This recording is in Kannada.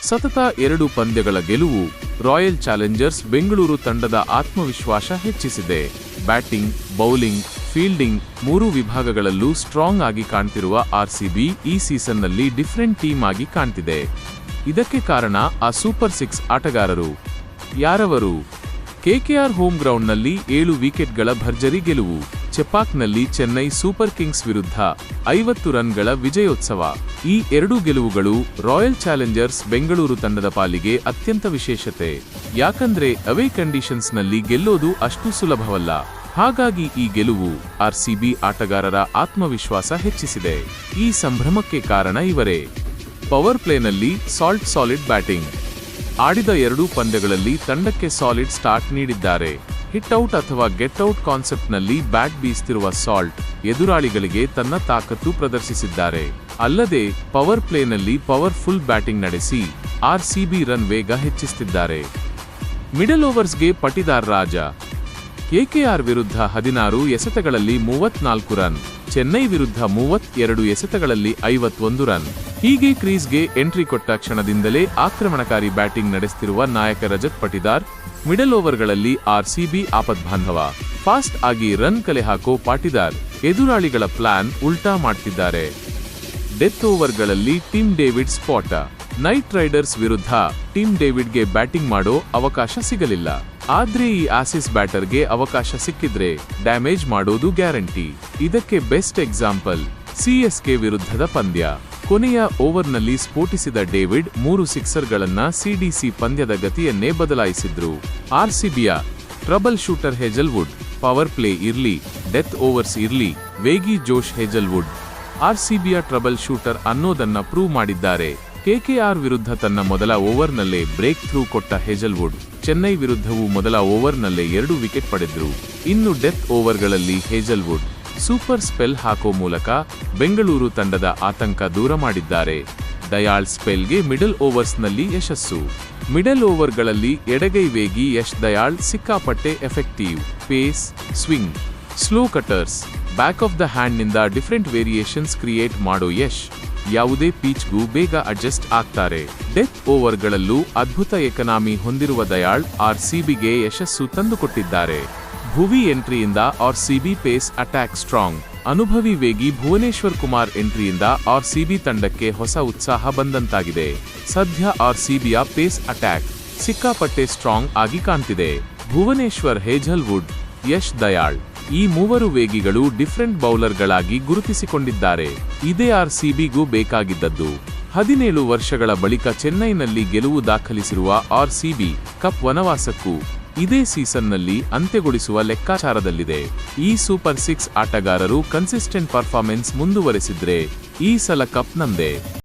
ಸತತ 2 ಪಂದ್ಯಗಳ ಗೆಲುವು ರಾಯಲ್ ಚಾಲೆಂಜರ್ಸ್ ಬೆಂಗಳೂರು ತಂಡದ ಆತ್ಮವಿಶ್ವಾಸ ಹೆಚ್ಚಿಸಿದೆ. ಬ್ಯಾಟಿಂಗ್, ಬೌಲಿಂಗ್, ಫೀಲ್ಡಿಂಗ್ 3 ವಿಭಾಗಗಳಲ್ಲೂ ಸ್ಟ್ರಾಂಗ್ ಆಗಿ ಕಾಣ್ತಿರುವ ಆರ್ಸಿಬಿ ಈ ಸೀಸನ್ನಲ್ಲಿ ಡಿಫರೆಂಟ್ ಟೀಮ್ ಆಗಿ ಕಾಣ್ತಿದೆ. ಇದಕ್ಕೆ ಕಾರಣ ಆ ಸೂಪರ್ 6 ಆಟಗಾರರು. ಯಾರವರು? ಕೆಕೆಆರ್ ಹೋಮ್ ಗ್ರೌಂಡ್ನಲ್ಲಿ 7 ವಿಕೆಟ್ಗಳ ಭರ್ಜರಿ ಗೆಲುವು. ಚೆಪಾಕ್ನಲ್ಲಿ ಚೆನ್ನೈ ಸೂಪರ್ ಕಿಂಗ್ಸ್ ವಿರುದ್ಧ 50 ರನ್ಗಳ ವಿಜಯೋತ್ಸವ. ಈ 2 ಗೆಲುವುಗಳು ರಾಯಲ್ ಚಾಲೆಂಜರ್ಸ್ ಬೆಂಗಳೂರು ತಂಡದ ಪಾಲಿಗೆ ಅತ್ಯಂತ ವಿಶೇಷತೆ. ಯಾಕಂದ್ರೆ ಅವೇ ಕಂಡೀಷನ್ಸ್ನಲ್ಲಿ ಗೆಲ್ಲೋದು ಅಷ್ಟು ಸುಲಭವಲ್ಲ. ಹಾಗಾಗಿ ಈ ಗೆಲುವು ಆರ್ಸಿಬಿ ಆಟಗಾರರ ಆತ್ಮವಿಶ್ವಾಸ ಹೆಚ್ಚಿಸಿದೆ. ಈ ಸಂಭ್ರಮಕ್ಕೆ ಕಾರಣ ಇವರೇ. ಪವರ್ ಪ್ಲೇನಲ್ಲಿ ಸಾಲಿಡ್ ಬ್ಯಾಟಿಂಗ್. ಆಡಿದ 2 ಪಂದ್ಯಗಳಲ್ಲಿ ತಂಡಕ್ಕೆ ಸಾಲಿಡ್ ಸ್ಟಾರ್ಟ್ ನೀಡಿದ್ದಾರೆ. ಹಿಟ್ ಔಟ್ ಅಥವಾ ಗೆಟ್ ಔಟ್ ಕಾನ್ಸೆಪ್ಟ್ನಲ್ಲಿ ಬ್ಯಾಟ್ ಬೀಸ್ತಿರುವ ಸಾಲ್ಟ್ ಎದುರಾಳಿಗಳಿಗೆ ತನ್ನ ತಾಕತ್ತು ಪ್ರದರ್ಶಿಸಿದ್ದಾರೆ. ಅಲ್ಲದೆ ಪವರ್ ಪ್ಲೇನಲ್ಲಿ ಪವರ್ಫುಲ್ ಬ್ಯಾಟಿಂಗ್ ನಡೆಸಿ ಆರ್ಸಿಬಿ ರನ್ ವೇಗ ಹೆಚ್ಚಿಸುತ್ತಿದ್ದಾರೆ. ಮಿಡಲ್ ಓವರ್ಸ್ಗೆ ಪಟಿದಾರ್ ರಾಜ. ಕೆಕೆಆರ್ ವಿರುದ್ಧ 16 ಎಸೆತಗಳಲ್ಲಿ 34 ರನ್, ಚೆನ್ನೈ ವಿರುದ್ಧ 32 ಎಸೆತಗಳಲ್ಲಿ 51 ರನ್. ಹೀಗೆ ಕ್ರೀಸ್ಗೆ ಎಂಟ್ರಿ ಕೊಟ್ಟ ಕ್ಷಣದಿಂದಲೇ ಆಕ್ರಮಣಕಾರಿ ಬ್ಯಾಟಿಂಗ್ ನಡೆಸುತ್ತಿರುವ ನಾಯಕ ರಜತ್ ಪಟಿದಾರ್ ಮಿಡಲ್ ಓವರ್ಗಳಲ್ಲಿ ಆರ್ಸಿಬಿ ಆಪದ್ಬಾಂಧವ. ಫಾಸ್ಟ್ ಆಗಿ ರನ್ ಕಲೆ ಹಾಕೋ ಪಾಟಿದಾರ್ ಎದುರಾಳಿಗಳ ಪ್ಲಾನ್ ಉಲ್ಟಾ ಮಾಡ್ತಿದ್ದಾರೆ. ಡೆತ್ ಓವರ್ಗಳಲ್ಲಿ Tim David spot. Knight Riders ವಿರುದ್ಧ ಟಿಮ್ ಡೇವಿಡ್ಗೆ ಬ್ಯಾಟಿಂಗ್ ಮಾಡೋ ಅವಕಾಶ ಸಿಗಲಿಲ್ಲ. ಆದ್ರೆ ಈ ಆಸಿಸ್ ಬ್ಯಾಟರ್ಗೆ ಅವಕಾಶ ಸಿಕ್ಕಿದ್ರೆ ಡ್ಯಾಮೇಜ್ ಮಾಡೋದು ಗ್ಯಾರಂಟಿ. ಇದಕ್ಕೆ ಬೆಸ್ಟ್ ಎಕ್ಸಾಂಪಲ್ ಸಿಎಸ್ಕೆ ವಿರುದ್ಧದ ಪಂದ್ಯ. ಕೊನೆಯ ಓವರ್ನಲ್ಲಿ ಸ್ಫೋಟಿಸಿದ ಡೇವಿಡ್ 3 ಸಿಕ್ಸರ್ಗಳನ್ನ ಸಿಡಿಸಿ ಪಂದ್ಯದ ಗತಿಯನ್ನೇ ಬದಲಾಯಿಸಿದ್ರು. ಆರ್ಸಿಬಿಯ ಟ್ರಬಲ್ ಶೂಟರ್ ಹೇಜಲ್ವುಡ್. ಪವರ್ ಪ್ಲೇ ಇರ್ಲಿ, ಡೆತ್ ಓವರ್ಸ್ ಇರ್ಲಿ, ವೇಗಿ ಜೋಶ್ ಹೇಜಲ್ವುಡ್ ಆರ್ಸಿಬಿಯ ಟ್ರಬಲ್ ಶೂಟರ್ ಅನ್ನೋದನ್ನ ಪ್ರೂವ್ ಮಾಡಿದ್ದಾರೆ. ಕೆಕೆಆರ್ ವಿರುದ್ಧ ತನ್ನ ಮೊದಲ ಓವರ್ನಲ್ಲೇ ಬ್ರೇಕ್ ಥ್ರೂ ಕೊಟ್ಟ ಹೇಜಲ್ವುಡ್ ಚೆನ್ನೈ ವಿರುದ್ಧವೂ ಮೊದಲ ಓವರ್ನಲ್ಲೇ 2 ವಿಕೆಟ್ ಪಡೆದ್ರು. ಇನ್ನು ಡೆತ್ ಓವರ್ಗಳಲ್ಲಿ ಹೇಜಲ್ವುಡ್ ಸೂಪರ್ ಸ್ಪೆಲ್ ಹಾಕೋ ಮೂಲಕ ಬೆಂಗಳೂರು ತಂಡದ ಆತಂಕ ದೂರ ಮಾಡಿದ್ದಾರೆ. ದಯಾಳ್ ಸ್ಪೆಲ್ಗೆ ಮಿಡಲ್ ಓವರ್ಸ್ನಲ್ಲಿ ಯಶಸ್ಸು. ಮಿಡಲ್ ಓವರ್ಗಳಲ್ಲಿ ಎಡಗೈ ವೇಗಿ ಯಶ್ ದಯಾಳ್ ಸಿಕ್ಕಾಪಟ್ಟೆ effective. Pace, swing, slow cutters, back of the ಹ್ಯಾಂಡ್ನಿಂದ ಡಿಫರೆಂಟ್ ವೇರಿಯೇಷನ್ಸ್ ಕ್ರಿಯೇಟ್ ಮಾಡೋ ಯಶ್ ಯಾವುದೇ ಪಿಚ್ಗೂ ಬೇಗ ಅಡ್ಜಸ್ಟ್ ಆಗ್ತಾರೆ. ಡೆತ್ ಓವರ್ಗಳಲ್ಲೂ ಅದ್ಭುತ ಎಕನಾಮಿ ಹೊಂದಿರುವ ದಯಾಳ್ ಆರ್ಸಿಬಿಗೆ ಯಶಸ್ಸು ತಂದುಕೊಟ್ಟಿದ್ದಾರೆ. ಭುವಿ ಎಂಟ್ರಿಯಿಂದ ಆರ್ಸಿಬಿ ಪೇಸ್ ಅಟ್ಯಾಕ್ ಸ್ಟ್ರಾಂಗ್. ಅನುಭವಿ ವೇಗಿ ಭುವನೇಶ್ವರ್ ಕುಮಾರ್ ಎಂಟ್ರಿಯಿಂದ ಆರ್ಸಿಬಿ ತಂಡಕ್ಕೆ ಹೊಸ ಉತ್ಸಾಹ ಬಂದಂತಾಗಿದೆ. ಸದ್ಯ ಆರ್ಸಿಬಿಯ ಪೇಸ್ ಅಟ್ಯಾಕ್ ಸಿಕ್ಕಾಪಟ್ಟೆ ಸ್ಟ್ರಾಂಗ್ ಆಗಿ ಕಾಣ್ತಿದೆ. ಭುವನೇಶ್ವರ್, ಹೇಜಲ್ವುಡ್, ಯಶ್ ದಯಾಳ್ ಈ 3 ವೇಗಿಗಳು ಡಿಫರೆಂಟ್ ಬೌಲರ್ಗಳಾಗಿ ಗುರುತಿಸಿಕೊಂಡಿದ್ದಾರೆ. ಇದೇ ಆರ್ಸಿಬಿಗೂ ಬೇಕಾಗಿದ್ದದ್ದು. 17 ವರ್ಷಗಳ ಬಳಿಕ ಚೆನ್ನೈನಲ್ಲಿ ಗೆಲುವು ದಾಖಲಿಸಿರುವ ಆರ್ಸಿಬಿ ಕಪ್ ವನವಾಸಕ್ಕೂ ಇದೇ ಸೀಸನ್ನಲ್ಲಿ ಅಂತ್ಯಗೊಳಿಸುವ ಲೆಕ್ಕಾಚಾರದಲ್ಲಿದೆ. ಈ ಸೂಪರ್ 6 ಆಟಗಾರರು ಕನ್ಸಿಸ್ಟೆಂಟ್ ಪರ್ಫಾರ್ಮೆನ್ಸ್ ಮುಂದುವರೆಸಿದ್ರೆ ಈ ಸಲ ಕಪ್ ನಮ್ದೇ.